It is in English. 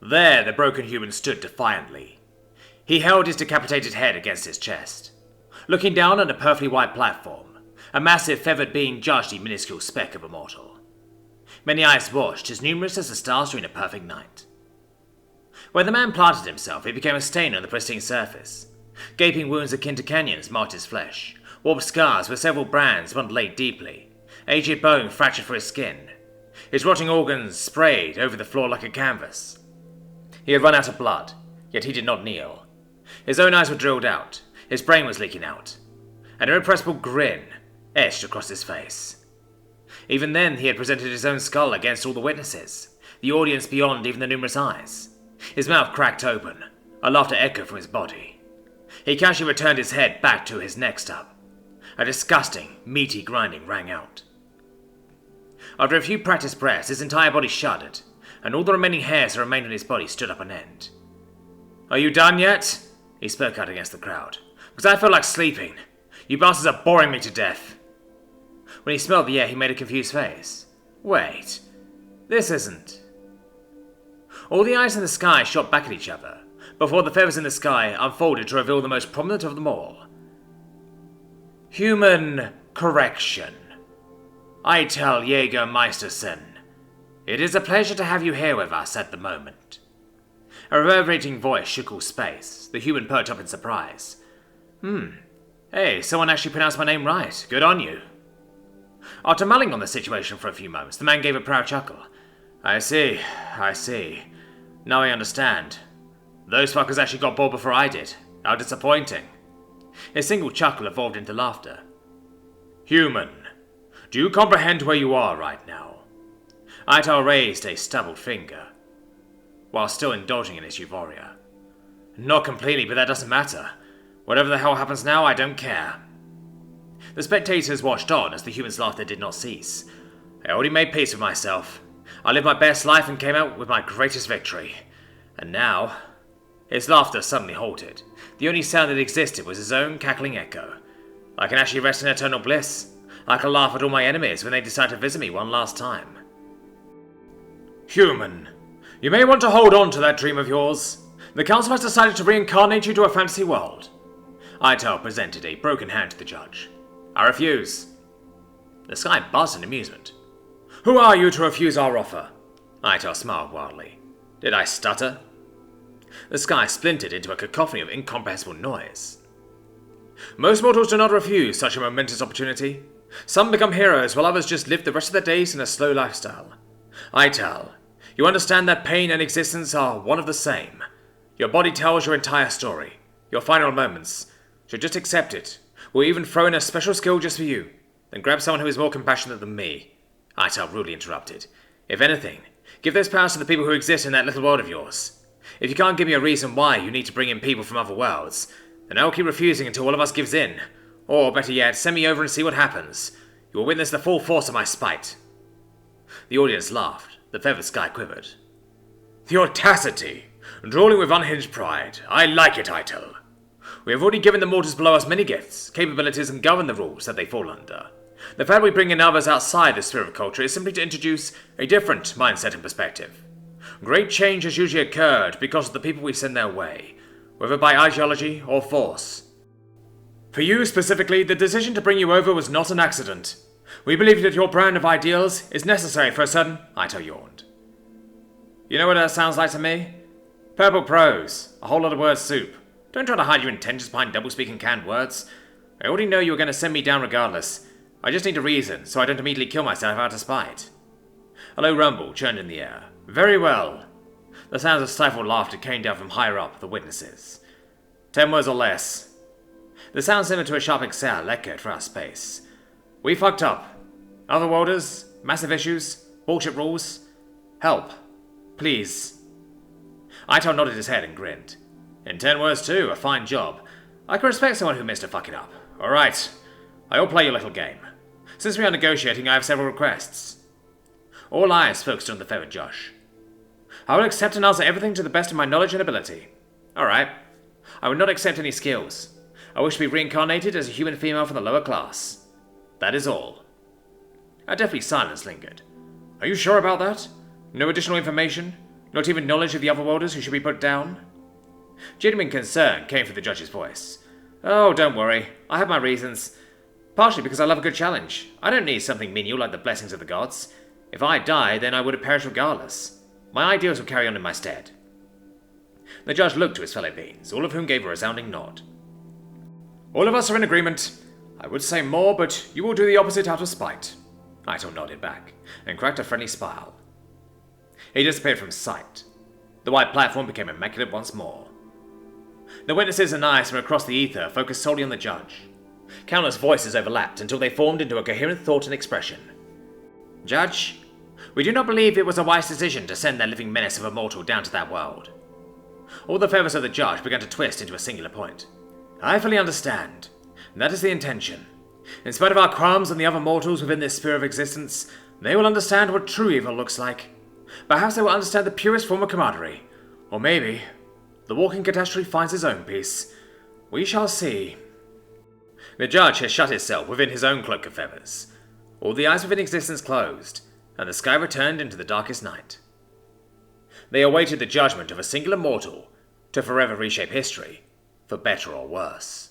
There, the broken human stood defiantly. He held his decapitated head against his chest. Looking down on a perfectly white platform, a massive feathered being judged a minuscule speck of a mortal. Many eyes watched, as numerous as the stars during a perfect night. Where the man planted himself, it became a stain on the pristine surface. Gaping wounds akin to canyons marked his flesh, warped scars where several brands once laid deeply, aged bone fractured for his skin. His rotting organs sprayed over the floor like a canvas. He had run out of blood, yet he did not kneel. His own eyes were drilled out, his brain was leaking out. An irrepressible grin etched across his face. Even then, he had presented his own skull against all the witnesses, the audience beyond even the numerous eyes. His mouth cracked open, a laughter echoed from his body. He casually returned his head back to his neck stub. A disgusting, meaty grinding rang out. After a few practiced breaths, his entire body shuddered, and all the remaining hairs that remained on his body stood up on end. "Are you done yet?" he spoke out against the crowd. "Because I feel like sleeping. You bastards are boring me to death." When he smelled the air, he made a confused face. "Wait, this isn't..." All the eyes in the sky shot back at each other, before the feathers in the sky unfolded to reveal the most prominent of them all. "Human correction. Eitel Jägermeisterson. It is a pleasure to have you here with us at the moment." A reverberating voice shook all space. The human perked up in surprise. Hey, someone actually pronounced my name right. Good on you." After mulling on the situation for a few moments, the man gave a proud chuckle. I see. Now I understand. Those fuckers actually got bored before I did. How disappointing." His single chuckle evolved into laughter. "Human, do you comprehend where you are right now?" Eitel raised a stubbled finger, while still indulging in his euphoria. "Not completely, but that doesn't matter. Whatever the hell happens now, I don't care." The spectators watched on as the human's laughter did not cease. "I already made peace with myself. I lived my best life and came out with my greatest victory. And now..." His laughter suddenly halted. The only sound that existed was his own cackling echo. "I can actually rest in eternal bliss. I can laugh at all my enemies when they decide to visit me one last time." "Human, you may want to hold on to that dream of yours. The council has decided to reincarnate you to a fantasy world." Eitel presented a broken hand to the judge. "I refuse." The sky buzzed in amusement. "Who are you to refuse our offer?" Eitel smiled wildly. Did I stutter? The sky splintered into a cacophony of incomprehensible noise. "Most mortals do not refuse such a momentous opportunity. Some become heroes while others just live the rest of their days in a slow lifestyle. Eitel, you understand that pain and existence are one of the same. Your body tells your entire story, your final moments. So just accept it. We'll even throw in a special skill just for you. Then grab someone who is more compassionate than me." Eitel rudely interrupted. "If anything, give those powers to the people who exist in that little world of yours. If you can't give me a reason why you need to bring in people from other worlds, then I will keep refusing until one of us gives in. Or, better yet, send me over and see what happens. You will witness the full force of my spite." The audience laughed. The feathered sky quivered. "The audacity! Drooling with unhinged pride. I like it, Eitel. We have already given the mortals below us many gifts, capabilities, and govern the rules that they fall under. The fact we bring in others outside the sphere of culture is simply to introduce a different mindset and perspective. Great change has usually occurred because of the people we send their way, whether by ideology or force. For you specifically, the decision to bring you over was not an accident. We believe that your brand of ideals is necessary for a certain..." Eitel yawned. "You know what that sounds like to me? Purple prose, a whole lot of word soup. Don't try to hide your intentions behind double-speaking canned words. I already know you were going to send me down regardless. I just need a reason, so I don't immediately kill myself out of spite." A low rumble churned in the air. "Very well." The sounds of stifled laughter came down from higher up, the witnesses. 10 words or less." The sound similar to a sharp exhale echoed throughout space. "We fucked up. Otherworlders, massive issues, bullshit rules. Help. Please." Eitel nodded his head and grinned. "In 10 words too, a fine job. I can respect someone who missed a fucking up. Alright, I will play your little game. Since we are negotiating, I have several requests." All eyes focused on the feathered Josh. "I will accept and answer everything to the best of my knowledge and ability." "Alright. I will not accept any skills. I wish to be reincarnated as a human female from the lower class. That is all." A deathly silence lingered. "Are you sure about that? No additional information? Not even knowledge of the otherworlders who should be put down? Genuine concern came from the judge's voice. Oh, don't worry. I have my reasons. Partially because I love a good challenge. I don't need something menial like the blessings of the gods. If I die, then I would have perished regardless. My ideals will carry on in my stead. The judge looked to his fellow beings, all of whom gave a resounding nod. All of us are in agreement. I would say more, but you will do the opposite out of spite. Ital nodded back, and cracked a friendly smile. He disappeared from sight. The white platform became immaculate once more. The witnesses and eyes from across the ether focused solely on the judge. Countless voices overlapped until they formed into a coherent thought and expression. Judge, we do not believe it was a wise decision to send that living menace of a mortal down to that world. All the feathers of the judge began to twist into a singular point. I fully understand. That is the intention. In spite of our crimes and the other mortals within this sphere of existence, they will understand what true evil looks like. Perhaps they will understand the purest form of camaraderie. Or maybe the walking catastrophe finds his own peace. We shall see. The judge has shut himself within his own cloak of feathers. All the eyes within existence closed, and the sky returned into the darkest night. They awaited the judgment of a singular mortal to forever reshape history, for better or worse.